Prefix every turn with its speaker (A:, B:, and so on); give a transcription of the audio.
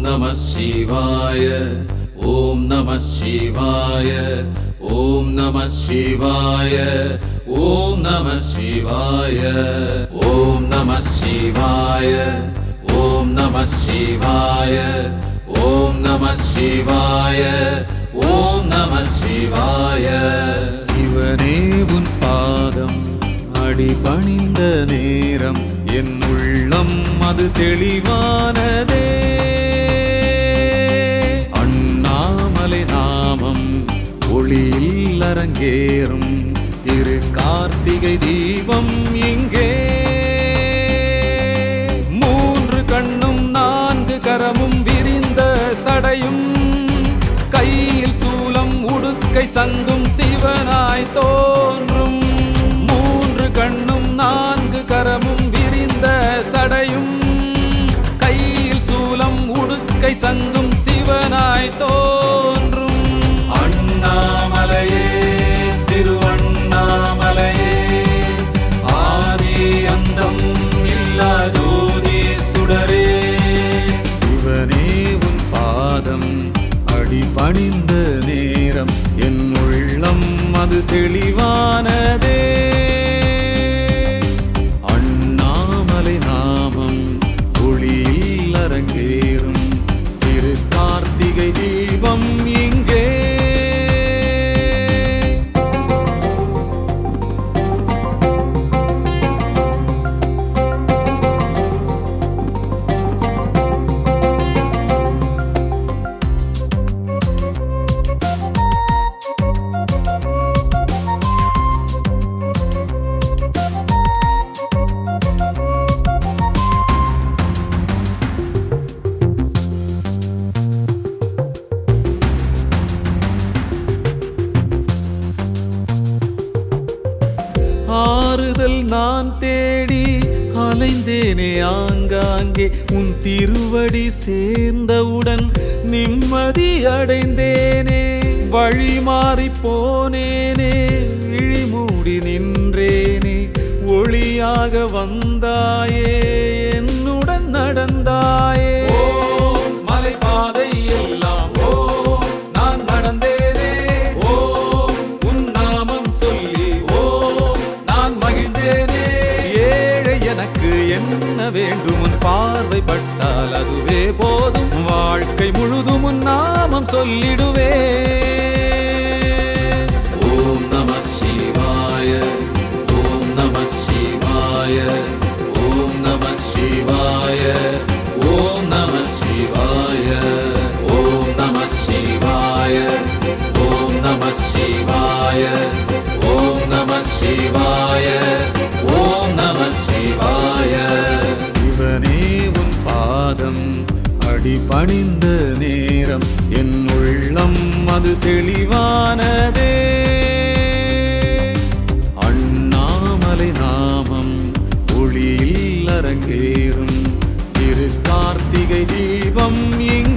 A: நமः சிவாய ஓம் நமः சிவாய ஓம் நமः சிவாய ஓம் நமः சிவாய ஓம் நமः சிவாய ஓம் நமः சிவாய ஓம் நமः சிவாய ஓம் நமः சிவாய.
B: சிவனே உன் பாதம் அடிபணிந்த நேரம் என் உள்ளம் அது தெளிவானதே. அண்ணாமலை நாமம் ஒளியில் அரங்கேறும் திரு கார்த்திகை தீபம் இங்கே. மூன்று கண்ணும் நான்கு கரமும் விரிந்த சடையும் கையில் சூலம் உடுக்கை சங்கும் சிவனாய் தோன்றும். மூன்று கண்ணும் நான்கு கரமும் விரிந்த சடையும் கையில் சூலம் உடுக்கை சங்கும் சிவனாய் தோன்றும்.
A: அண்ணாமலையே திரு அண்ணாமலையே ஆதி அந்தம் இல்லா ஜோதி சுடரே.
B: சிவனே உன் பாதம் அடிபணிந்த நேரம் என் உள்ளம் அது தெளிவானதே. அண்ணாமலை நாமம் ஒளியில் அரங்கேறும் திரு கார்த்திகை தீபம் இங்கே. ஆறுதல் நான் தேடி அலைந்தேனே ஆங்காங்கே உன் திருவடி சேர்ந்தவுடன் நிம்மதி அடைந்தேனே. வழி மாறி போனேனே விழி மூடி நின்றேனே. ஒளியாக வந்தாயே என்னுடன் நடந்தாயே.
A: மலைப்பாதை எல்லாம் ஓ நான் நடந்தேனே. ஓ உன் நாமம் சொல்லி ஓ நான் மகிழ்ந்தேனே.
B: ஏழை எனக்கு என்ன வேண்டும் உன் பார்வை பட்டால் அதுவே போதும். வாழ்க்கை முழுதும் உன் நாமம் சொல்லிடுவே.
A: ஓம் நமः சிவாய ஓம் நமः சிவாய ஓம் நமः சிவாய ஓம் நமः சிவாய ஓம் நமः சிவாய ஓம் நமः சிவாய ஓம் நமः சிவாய ஓம் நமः சிவாய.
B: சிவனே உன் பாதம் அடிபணிந்த நேரம் என் உள்ளம் அது தெளிவானதே. அண்ணாமலை நாமம் ஒளியில் அரங்கேறும் திரு கார்த்திகை தீபம் இங்கே.